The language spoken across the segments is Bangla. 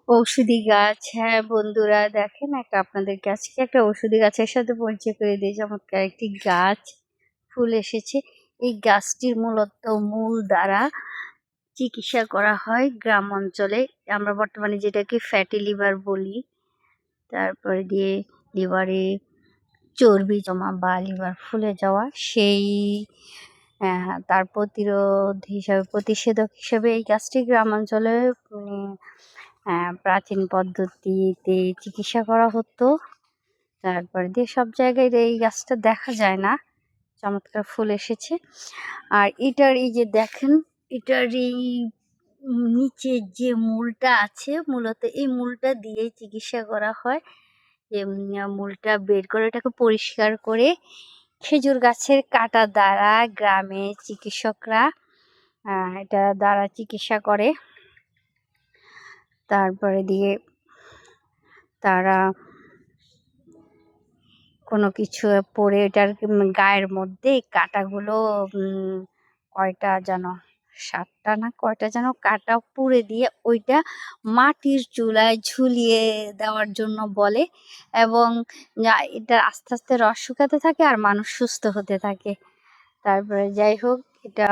ঔষধি গাছ, হ্যাঁ বন্ধুরা দেখেন আপনাদেরকে আজকে একটা ঔষধি গাছের সাথে পরিচয় করে দিই। চমৎকার একটি গাছ ফুল এসেছে। এই গাছটির মূলত মূল দ্বারা চিকিৎসা করা হয় গ্রাম অঞ্চলে। আমরা বর্তমানে যেটাকে ফ্যাটি লিভার বলি। তারপরে দিয়ে লিভারে চর্বি জমা বা লিভার ফুলে যাওয়া সেই তার প্রতিষেধক হিসেবে এই গাছটি গ্রাম অঞ্চলে প্রাচীন পদ্ধতিতে চিকিৎসা করা হতো। তারপরে দিয়ে সব জায়গায় এই গাছটা দেখা যায় না, চমৎকার ফুল এসেছে। আর এটার এই যে দেখেন, এটার এই নিচে যে মূলটা আছে, মূলত এই মূলটা দিয়ে চিকিৎসা করা হয়। যে মূলটা বের করে এটাকে পরিষ্কার করে খেজুর গাছের কাটা দ্বারা গ্রামে চিকিৎসকরা এটা দ্বারা চিকিৎসা করে। তারপরে দিয়ে তারা কোনো কিছু পরে এটার গায়ের মধ্যে কাঁটাগুলো কয়টা যেন 7টা না কয়টা যেন কাঁটা পুড়ে দিয়ে ওইটা মাটির চুলায় ঝুলিয়ে দেওয়ার জন্য বলে, এবং এটা আস্তে আস্তে রস শুকাতে থাকে আর মানুষ সুস্থ হতে থাকে। তারপরে যাই হোক, এটা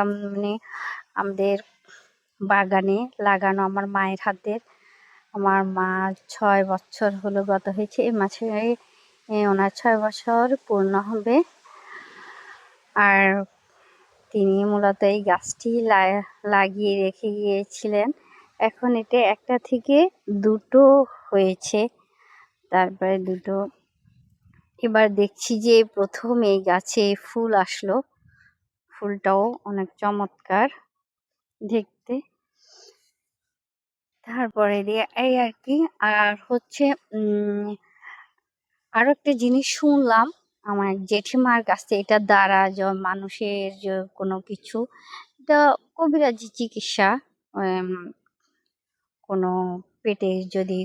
আমাদের বাগানে লাগানো, আমার মায়ের হাতের। আমার মা 6 বছর হলো গত হয়েছে, এই মাসে ওনার 6 বছর পূর্ণ হবে। আর তিনি মূলত এই গাছটি লাগিয়ে রেখে গিয়েছিলেন। এখন এটা একটা থেকে 2টো হয়েছে, তারপরে 2টো। এবার দেখছি যে প্রথম এই গাছে ফুল আসলো, ফুলটাও অনেক চমৎকার দেখতে। তারপরে দিয়ে এই আর কি। আর হচ্ছে আরো একটা জিনিস শুনলাম আমার জেঠিমার কাছ থেকে, এটা দ্বারা মানুষের যে কোনো কিছু, এটা কবিরাজি চিকিৎসা। কোনো পেটে যদি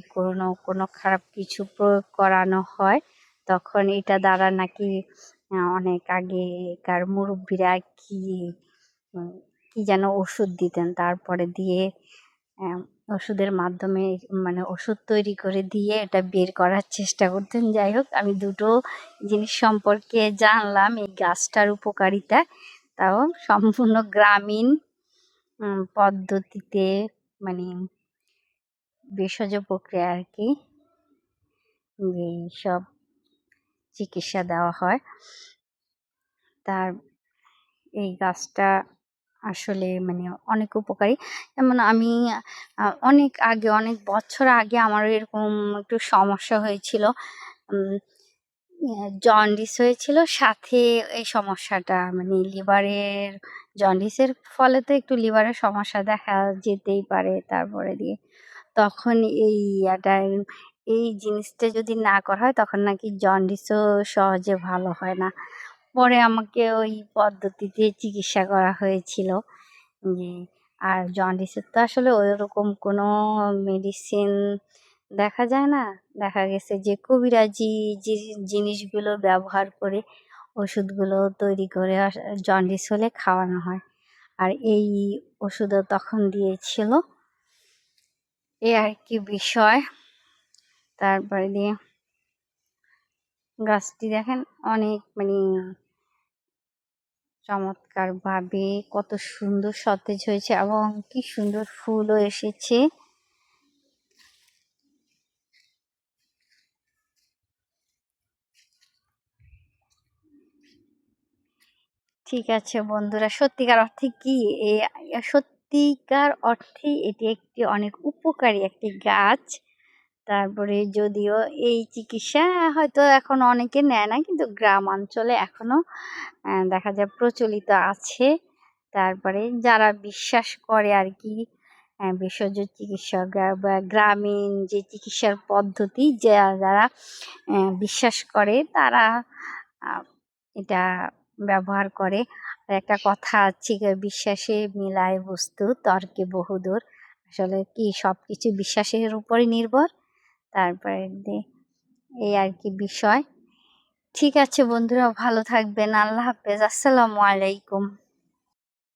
কোনো খারাপ কিছু প্রয়োগ করানো হয়, তখন এটা দ্বারা নাকি অনেক আগেকার মুরব্বীরা কি যেন ওষুধ দিতেন, তারপরে দিয়ে ওষুধের মাধ্যমে ওষুধ তৈরি করে দিয়ে এটা বের করার চেষ্টা করতেন। যাই হোক, আমি 2টো জিনিস সম্পর্কে জানলাম এই গাছটার উপকারিতা, তাও সম্পূর্ণ গ্রামীণ পদ্ধতিতে, ভেষজ প্রক্রিয়া আর কি, সব চিকিৎসা দেওয়া হয়। তার এই গাছটা আসলে অনেক উপকারী। যেমন আমি অনেক বছর আগে আমার এরকম একটু সমস্যা হয়েছিল, জন্ডিস হয়েছিল, সাথে এই সমস্যাটা লিভারের জন্ডিসের ফলে তো একটু লিভারের সমস্যা দেখা যেতেই পারে। তারপরে দিয়ে তখন এই জিনিসটা যদি না করা হয়, তখন নাকি জন্ডিসও সহজে ভালো হয় না। পরে আমাকে ওই পদ্ধতিতে চিকিৎসা করা হয়েছিল। আর জন্ডিসের তো আসলে ওইরকম কোনো মেডিসিন দেখা যায় না, দেখা গেছে যে কবিরাজি যে জিনিসগুলো ব্যবহার করে ওষুধগুলো তৈরি করে জন্ডিস হলে খাওয়ানো হয়। আর এই ওষুধও তখন দিয়েছিল, এই আর কি বিষয়। তারপরে দিয়ে গাছটি দেখেন অনেক চমৎকার ভাবে কত সুন্দর সতেজ হয়েছে, এবং কি সুন্দর ফুলও এসেছে। ঠিক আছে বন্ধুরা, সত্যিকার অর্থে এটি একটি অনেক উপকারী একটি গাছ। তারপরে যদিও এই চিকিৎসা হয়তো এখন অনেকে নেয় না, কিন্তু গ্রাম অঞ্চলে এখনো দেখা যায় প্রচলিত আছে। তারপরে যারা বিশ্বাস করে আর কি, ভেষজ চিকিৎসক বা গ্রামীণ যে চিকিৎসার পদ্ধতি যারা বিশ্বাস করে, তারা এটা ব্যবহার করে। আর একটা কথা আছে, বিশ্বাসে মিলায় বস্তু তর্কে বহুদূর। আসলে কি সবকিছু বিশ্বাসের উপরে নির্ভর। তারপরে এই আর কি বিষয়। ঠিক আছে বন্ধুরা, ভালো থাকবেন। আল্লাহ হাফেজ। আসসালামু আলাইকুম।